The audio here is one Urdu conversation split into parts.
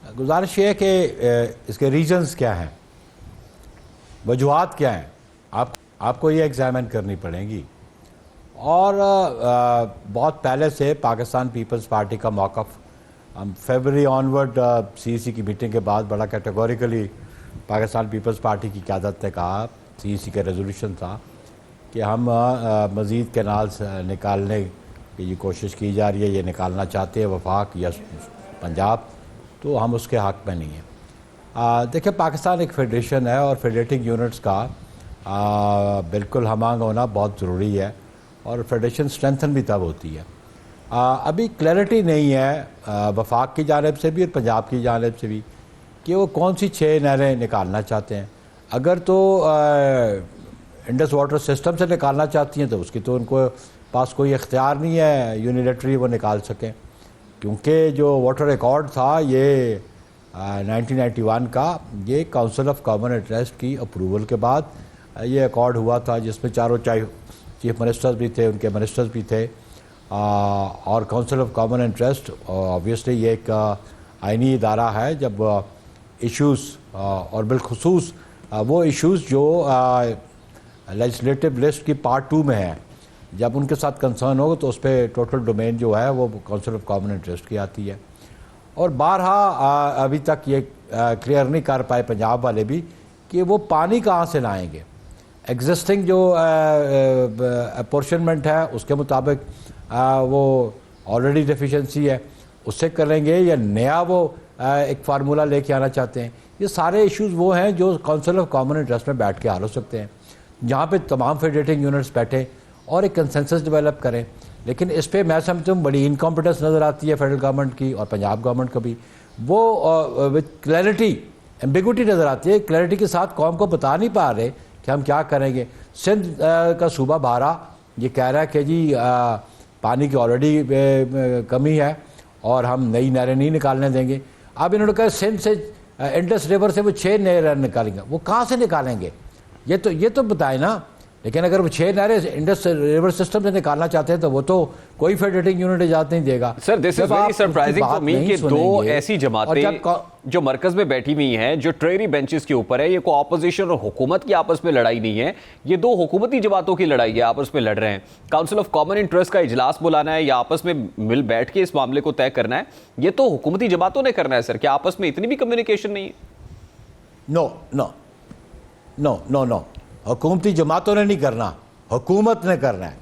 گزارش یہ ہے کہ اس کے ریزنز کیا ہیں، وجوہات کیا ہیں، آپ کو یہ ایگزامن کرنی پڑیں گی. اور بہت پہلے سے پاکستان پیپلز پارٹی کا موقف، ہم فیبرری آنورڈ سی سی کی میٹنگ کے بعد بڑا کیٹیگوریکلی پاکستان پیپلز پارٹی کی قیادت نے کہا، سی سی کا ریزولوشن تھا کہ ہم مزید کینالز نکالنے کی کوشش کی جا رہی ہے، یہ نکالنا چاہتے ہیں وفاق یا پنجاب، تو ہم اس کے حق میں نہیں ہیں. دیکھیں پاکستان ایک فیڈریشن ہے اور فیڈریٹنگ یونٹس کا بالکل ہم آہنگ ہونا بہت ضروری ہے، اور فیڈریشن اسٹرینتھن بھی تب ہوتی ہے. ابھی کلیئرٹی نہیں ہے وفاق کی جانب سے بھی اور پنجاب کی جانب سے بھی کہ وہ کون سی 6 نہریں نکالنا چاہتے ہیں. اگر تو انڈس واٹر سسٹم سے نکالنا چاہتی ہیں تو اس کی تو ان کو پاس کوئی اختیار نہیں ہے یونیلیٹری وہ نکال سکیں، کیونکہ جو واٹر ریکارڈ تھا یہ 1991 کا، یہ کونسل آف کامن انٹرسٹ کی اپروول کے بعد یہ ایکارڈ ہوا تھا، جس میں چاروں چیف منسٹرز بھی تھے، ان کے منسٹرز بھی تھے، اور council of common interest obviously یہ ایک آئینی ادارہ ہے. جب ایشوز اور بالخصوص وہ ایشوز جو لیجسلیٹو لسٹ کی پارٹ 2 میں ہیں، جب ان کے ساتھ کنسرن ہوگا تو اس پہ ٹوٹل ڈومین جو ہے وہ کونسل آف کامن انٹرسٹ کی آتی ہے. اور بارہا ابھی تک یہ کلیئر نہیں کر پائے پنجاب والے بھی کہ وہ پانی کہاں سے لائیں گے. ایگزسٹنگ جو اپورشنمنٹ ہے اس کے مطابق وہ آلریڈی ڈیفیشنسی ہے، اس سے کریں گے یا نیا وہ ایک فارمولہ لے کے آنا چاہتے ہیں. یہ سارے ایشوز وہ ہیں جو کونسل آف کامن انٹرسٹ میں بیٹھ کے حل ہو سکتے ہیں، جہاں پہ تمام فیڈریٹنگ یونٹس بیٹھیں اور ایک کنسنسس ڈیولپ کریں. لیکن اس پہ میں سمجھتا ہوں بڑی انکمپیٹنس نظر آتی ہے فیڈرل گورنمنٹ کی اور پنجاب گورنمنٹ کو بھی. وہ وتھ کلیئرٹی، ایمبیگوٹی نظر آتی ہے، کلیئرٹی کے ساتھ قوم کو بتا نہیں پا رہے کہ ہم کیا کریں گے. سندھ کا صوبہ بھارا یہ کہہ رہا ہے کہ جی پانی کی آلریڈی کمی ہے اور ہم نئی نہریں نہیں نکالنے دیں گے. اب انہوں نے کہا سندھ سے انڈس ریور سے وہ 6 نہریں نکالیں گے. وہ کہاں سے نکالیں گے یہ تو بتائیں نا. لیکن اگر وہ 6 نہریں انڈس ریور سسٹم سے نکالنا چاہتے ہیں تو وہ تو کوئی فیڈریٹنگ یونٹ اجازت نہیں دے گا. Sir this is very surprising for me کہ 2 ایسی جماعتیں جو مرکز میں بیٹھی ہوئی ہیں، جو ٹریری بینچز کے اوپر ہے، یہ کوئی اپوزیشن اور حکومت کی آپس میں لڑائی نہیں ہے، یہ 2 حکومتی جماعتوں کی لڑائی ہے، آپس میں لڑ رہے ہیں. کاؤنسل آف کامن انٹرسٹ کا اجلاس بلانا ہے یا آپس میں مل بیٹھ کے اس معاملے کو طے کرنا ہے، یہ تو حکومتی جماعتوں نے کرنا ہے. سر کیا آپس میں اتنی بھی کمیونیکیشن نہیں ہے؟ نو حکومتی جماعتوں نے نہیں کرنا، حکومت نے کرنا ہے.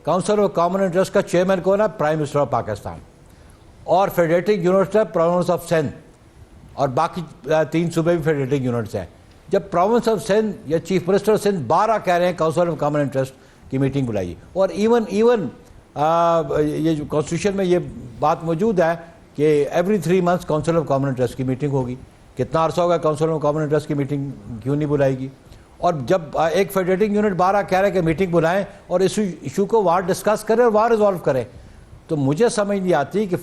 کونسل آف کامن انٹرسٹ کا چیئرمین کون ہے؟ Prime minister of Pakistan. اور فیڈریٹنگ یونٹس ہے پروونس آف سندھ، اور باقی 3 صوبے بھی فیڈریٹنگ یونٹس ہیں. جب پروونس آف سندھ یا چیف منسٹر سندھ 12 کہہ رہے ہیں کونسل آف کامن انٹرسٹ کی میٹنگ بلائیے، اور ایون یہ جو کانسٹیٹیوشن میں یہ بات موجود ہے کہ every 3 months council of common interest کی میٹنگ ہوگی. کتنا عرصہ ہوگا کونسل آف کامن انٹرسٹ کی میٹنگ کیوں نہیں بلائے گی؟ اور جب ایک فیڈریٹنگ یونٹ 12 کہہ رہے کہ میٹنگ بلائیں اور اس ایشو کو وہاں ڈسکس کریں اور وہاں ریزالو کریں، تو مجھے سمجھ نہیں آتی کہ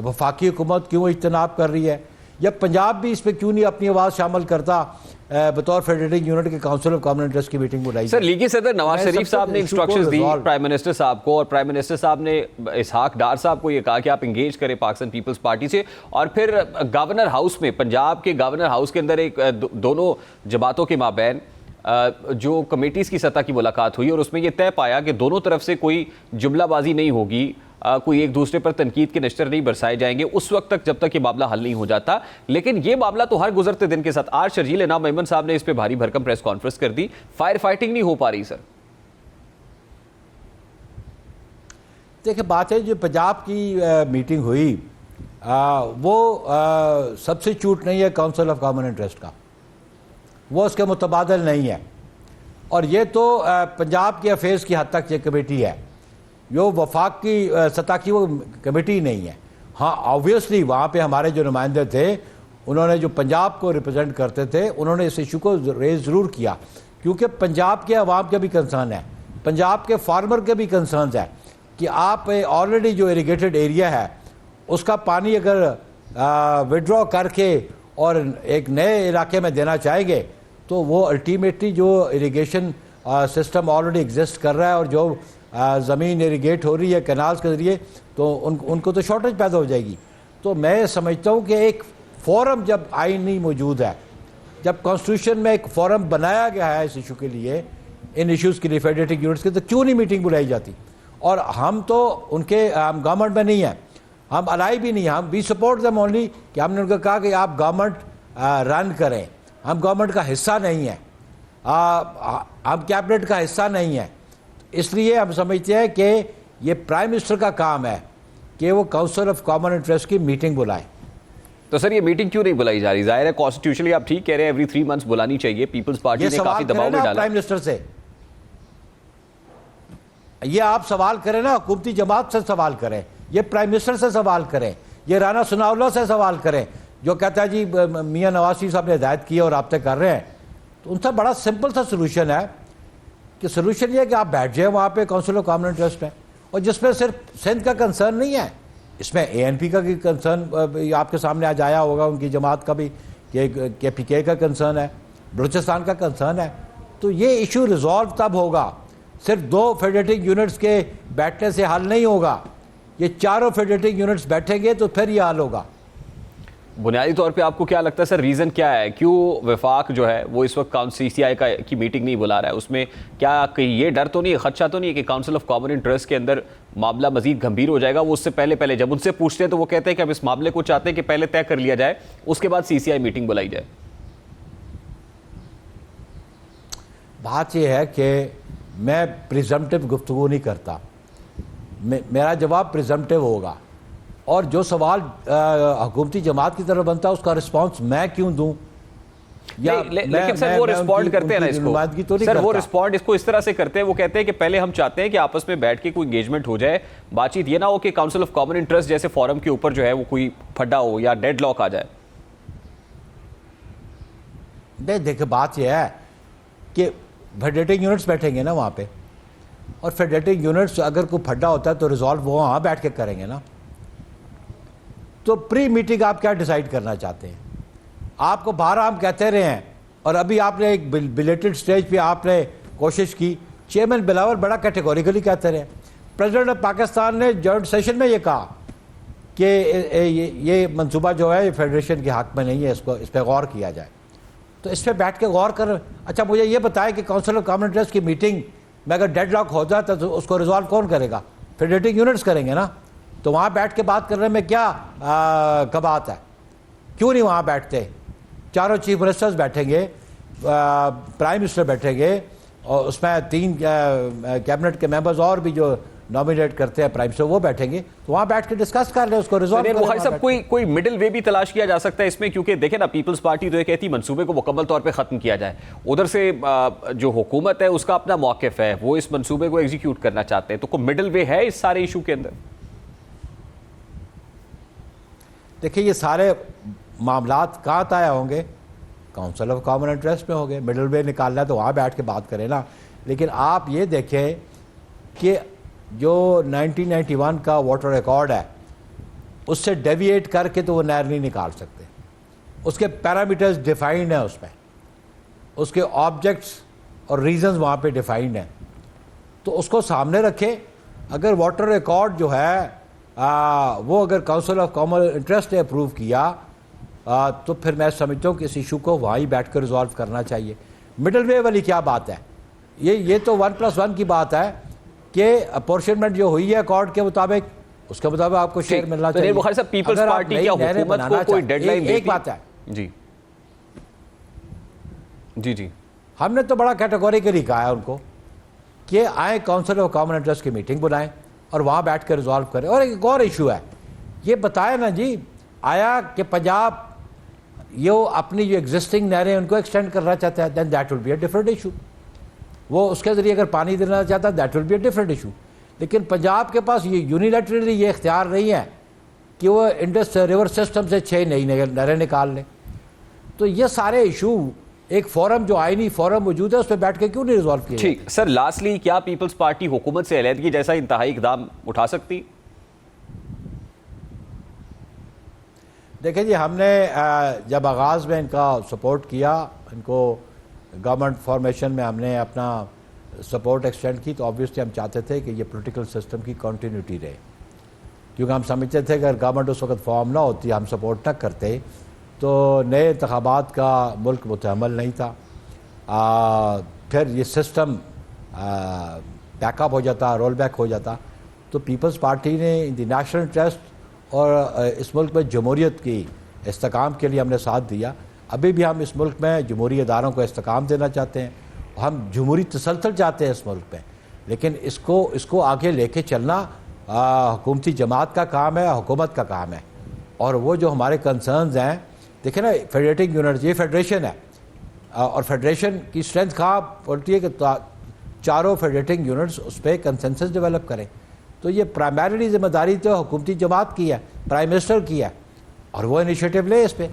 وفاقی حکومت کیوں اجتناب کر رہی ہے، یا پنجاب بھی اس پہ کیوں نہیں اپنی آواز شامل کرتا بطور فیڈریٹنگ یونٹ کے کونسل آف کامن انٹرسٹ کی میٹنگ بلائی. سر لیگی صدر نواز شریف صاحب نے انسٹرکشنز دی پرائم منسٹر صاحب کو، اور پرائم منسٹر صاحب نے اسحاق ڈار صاحب کو یہ کہا کہ آپ انگیج کریں پاکستان پیپلز پارٹی سے. اور پھر گورنر ہاؤس میں، پنجاب کے گورنر ہاؤس کے اندر ایک دونوں جماعتوں کے مابین جو کمیٹیز کی سطح کی ملاقات ہوئی، اور اس میں یہ طے پایا کہ دونوں طرف سے کوئی جملہ بازی نہیں ہوگی، کوئی ایک دوسرے پر تنقید کے نشتر نہیں برسائے جائیں گے اس وقت تک جب تک یہ معاملہ حل نہیں ہو جاتا. لیکن یہ معاملہ تو ہر گزرتے دن کے ساتھ، آج شرجیل انعام میمن صاحب نے اس پہ بھاری بھرکم پریس کانفرنس کر دی. فائر فائٹنگ نہیں ہو پا رہی. سر دیکھیں بات ہے جو پنجاب کی میٹنگ ہوئی وہ سبسٹیچیوٹ نہیں ہے کونسل آف کامن انٹرسٹ کا، وہ اس کے متبادل نہیں ہے. اور یہ تو پنجاب کے افیئرز کی حد تک یہ کمیٹی ہے، جو وفاق کی سطح کی وہ کمیٹی نہیں ہے. ہاں آبویسلی وہاں پہ ہمارے جو نمائندے تھے انہوں نے جو پنجاب کو ریپرزینٹ کرتے تھے انہوں نے اس ایشو کو ریز ضرور کیا، کیونکہ پنجاب کے عوام کے بھی کنسرن ہے، پنجاب کے فارمر کے بھی کنسرنز ہے کہ آپ آلریڈی جو اریگیٹڈ ایریا ہے اس کا پانی اگر وڈرا کر کے اور ایک نئے علاقے میں دینا چاہیں گے تو وہ الٹیمیٹلی جو اریگیشن سسٹم آلریڈی ایگزسٹ کر رہا ہے اور جو زمین اریگیٹ ہو رہی ہے کینالز کے ذریعے، تو ان کو تو شارٹیج پیدا ہو جائے گی. تو میں سمجھتا ہوں کہ ایک فورم جب آئینی موجود ہے, جب کانسٹیٹیوشن میں ایک فورم بنایا گیا ہے اس ایشو کے لیے, ان ایشوز کے لیے فیڈریٹنگ یونٹس کے, تو کیوں نہیں میٹنگ بلائی جاتی؟ اور ہم تو ان کے ہم گورنمنٹ میں نہیں ہیں, ہم الائی بھی نہیں ہیں, ہم وی سپورٹ دیم اونلی, کہ ہم نے ان کو کہا کہ آپ گورنمنٹ رن کریں, ہم گورنمنٹ کا حصہ نہیں ہیں, ہم کیبنٹ کا حصہ نہیں ہیں. اس لیے ہم سمجھتے ہیں کہ یہ پرائم منسٹر کا کام ہے کہ وہ کونسل آف کامن انٹرسٹ کی میٹنگ بلائیں. تو سر یہ میٹنگ کیوں نہیں بلائی جا رہی؟ ظاہر ہے کانسٹیٹیوشنلی آپ ٹھیک کہہ رہے ہیں, ایوری 3 months بلانی چاہیے, پیپلز پارٹی نے کافی دباؤ میں ڈالا. پرائم منسٹر سے یہ آپ سوال کریں نا, حکومتی جماعت سے سوال کریں, یہ پرائم منسٹر سے سوال کریں, یہ رانا ثناء اللہ سے سوال کریں جو کہتا ہے جی میاں نواز شریف صاحب نے ہدایت کی اور رابطے کر رہے ہیں. تو ان سے بڑا سمپل سا سلوشن ہے کہ سلوشن یہ ہے کہ آپ بیٹھ جائیں وہاں پہ کونسل آف کامن انٹرسٹ میں, اور جس میں صرف سندھ کا کنسرن نہیں ہے, اس میں اے این پی کا بھی کنسرن آپ کے سامنے آج آیا ہوگا, ان کی جماعت کا بھی, کے پی کے کا کنسرن ہے, بلوچستان کا کنسرن ہے. تو یہ ایشو ریزالو تب ہوگا, صرف 2 فیڈریٹنگ یونٹس کے بیٹھنے سے حل نہیں ہوگا, یہ چاروں فیڈریٹنگ یونٹس بیٹھیں گے تو پھر یہ حل ہوگا. بنیادی طور پہ آپ کو کیا لگتا ہے سر, ریزن کیا ہے کیوں وفاق جو ہے وہ اس وقت سی سی آئی کی میٹنگ نہیں بلا رہا ہے؟ اس میں کیا کہیں یہ ڈر تو نہیں ہے, خدشہ تو نہیں ہے کہ کاؤنسل آف کامن انٹرسٹ کے اندر معاملہ مزید گمبھیر ہو جائے گا؟ وہ اس سے پہلے جب ان سے پوچھتے ہیں تو وہ کہتے ہیں کہ ہم اس معاملے کو چاہتے ہیں کہ پہلے طے کر لیا جائے, اس کے بعد سی سی آئی میٹنگ بلائی جائے. بات یہ ہے کہ میں پریزمپٹیو گفتگو نہیں کرتا, میرا جواب پریزمپٹیو ہوگا, اور جو سوال حکومتی جماعت کی طرف بنتا ہے اس کا رسپانس میں کیوں دوں؟ لیکن سر وہ رسپونڈ کرتے ہیں نا اس کو, سر وہ رسپونڈ اس کو اس طرح سے کرتے ہیں, وہ کہتے ہیں کہ پہلے ہم چاہتے ہیں کہ آپس میں بیٹھ کے کوئی انگیجمنٹ ہو جائے, بات چیت یہ نہ ہو کہ کاؤنسل آف کامن انٹرسٹ جیسے فورم کے اوپر جو ہے وہ کوئی پھڈا ہو یا ڈیڈ لاک آ جائے. دیکھیں بات یہ ہے کہ فیڈریٹنگ یونٹس بیٹھیں گے نا وہاں پہ, اور فیڈریٹنگ یونٹس اگر کوئی پھڈا ہوتا ہے تو ریزالو وہ وہاں بیٹھ کے کریں گے نا. تو پری میٹنگ آپ کیا ڈیسائیڈ کرنا چاہتے ہیں؟ آپ کو باہر ہم کہتے رہے ہیں, اور ابھی آپ نے ایک بلیٹڈ سٹیج پہ آپ نے کوشش کی, چیئرمین بلاول بڑا کیٹیگوریکلی کہتے رہے, پریزیڈنٹ آف پاکستان نے جوائنٹ سیشن میں یہ کہا کہ یہ منصوبہ جو ہے یہ فیڈریشن کے حق میں نہیں ہے, اس پہ غور کیا جائے. تو اس پہ بیٹھ کے غور کر, اچھا مجھے یہ بتائیں کہ کونسل آف کامن انٹرسٹ کی میٹنگ میں اگر ڈیڈ لاک ہو جاتا تو اس کو ریزالو کون کرے گا؟ فیڈریٹنگ یونٹس کریں گے نا. تو وہاں بیٹھ کے بات کرنے میں کیا کبات ہے؟ کیوں نہیں وہاں بیٹھتے؟ چاروں چیف منسٹرز بیٹھیں گے, پرائم منسٹر بیٹھیں گے, اور اس میں 3 کیبنٹ کے ممبرز اور بھی جو نامینیٹ کرتے ہیں پرائم منسٹر وہ بیٹھیں گے, تو وہاں بیٹھ کے ڈسکس کر لیں, اس کو ریزالو کریں. بخاری صاحب کوئی مڈل وے بھی تلاش کیا جا سکتا ہے اس میں؟ کیونکہ دیکھیں نا, پیپلز پارٹی تو یہ کہتی منصوبے کو مکمل طور پہ ختم کیا جائے, ادھر سے جو حکومت ہے اس کا اپنا موقف ہے, وہ اس منصوبے کو ایگزیکیوٹ کرنا چاہتے ہیں, تو کوئی مڈل وے ہے اس سارے ایشو کے اندر؟ دیکھیں یہ سارے معاملات کہاں طے ہوں گے؟ کونسل آف کامن انٹرسٹ میں ہوں گے. مڈل وے نکالنا ہے تو وہاں بیٹھ کے بات کریں نا. لیکن آپ یہ دیکھیں کہ جو 1991 کا واٹر ریکارڈ ہے اس سے ڈیویٹ کر کے تو وہ نہر نہیں نکال سکتے. اس کے پیرامیٹرز ڈیفائنڈ ہیں, اس میں اس کے آبجیکٹس اور ریزنز وہاں پہ ڈیفائنڈ ہیں. تو اس کو سامنے رکھیں. اگر واٹر ریکارڈ جو ہے وہ اگر کونسل آف کامن انٹرسٹ نے اپروو کیا تو پھر میں سمجھتا ہوں کہ اس ایشو کو وہاں ہی بیٹھ کر ریزالو کرنا چاہیے. مڈل وے والی کیا بات ہے؟ یہ تو 1+1 کی بات ہے کہ اپورشنمنٹ جو ہوئی ہے اکارڈ کے مطابق, اس کے مطابق آپ کو شیئر ملنا چاہیے. بخاری صاحب پیپلز پارٹی کیا حکومت کو کوئی ڈیڈ لائن دیتی؟ ایک بات ہے جی ہم نے تو بڑا کیٹیگوریکلی کہا ہے ان کو کہ آئیں کونسل آف کامن انٹرسٹ کی میٹنگ بلائیں اور وہاں بیٹھ کے ریزالو کریں. اور ایک اور ایشو ہے, یہ بتائیں نا جی, آیا کہ پنجاب یہ اپنی جو ایگزسٹنگ نہریں ان کو ایکسٹینڈ کرنا چاہتا ہے, then that will be a different issue. وہ اس کے ذریعے اگر پانی دینا چاہتا ہے that will be a different issue. لیکن پنجاب کے پاس یہ یونیلیٹرلی یہ اختیار نہیں ہے کہ وہ انڈس ریور سسٹم سے 6 نئی نہریں نکال لیں. تو یہ سارے ایشو ایک فورم جو آئینی فورم موجود ہے اس پہ بیٹھ کے کیوں نہیں ریزالو کیا؟ ٹھیک سر, لاسٹلی کیا پیپلز پارٹی حکومت سے علیحدگی جیسا انتہائی اقدام اٹھا سکتی؟ دیکھیں جی, ہم نے جب آغاز میں ان کا سپورٹ کیا, ان کو گورنمنٹ فارمیشن میں ہم نے اپنا سپورٹ ایکسٹینڈ کی, تو آبویسلی ہم چاہتے تھے کہ یہ پولیٹیکل سسٹم کی کنٹینیوٹی رہے. کیونکہ ہم سمجھتے تھے کہ اگر گورنمنٹ اس وقت فارم نہ ہوتی، ہم سپورٹ نہ کرتے تو نئے انتخابات کا ملک متحمل نہیں تھا، پھر یہ سسٹم بیک اپ ہو جاتا، رول بیک ہو جاتا۔ تو پیپلز پارٹی نے دی نیشنل انٹرسٹ اور اس ملک میں جمہوریت کی استحکام کے لیے ہم نے ساتھ دیا۔ ابھی بھی ہم اس ملک میں جمہوری اداروں کو استحکام دینا چاہتے ہیں، ہم جمہوری تسلسل چاہتے ہیں اس ملک میں، لیکن اس کو آگے لے کے چلنا حکومتی جماعت کا کام ہے، حکومت کا کام ہے۔ اور وہ جو ہمارے کنسرنز ہیں، دیکھیں نا فیڈریٹنگ یونٹس، یہ فیڈریشن ہے، اور فیڈریشن کی اسٹرینتھ کہاں پڑتی ہے کہ چاروں فیڈریٹنگ یونٹس اس پہ کنسنسس ڈیولپ کریں۔ تو یہ پرائمریلی ذمہ داری تو حکومتی جماعت کی ہے، پرائم منسٹر کی ہے، اور وہ انیشیٹو لے اس پہ۔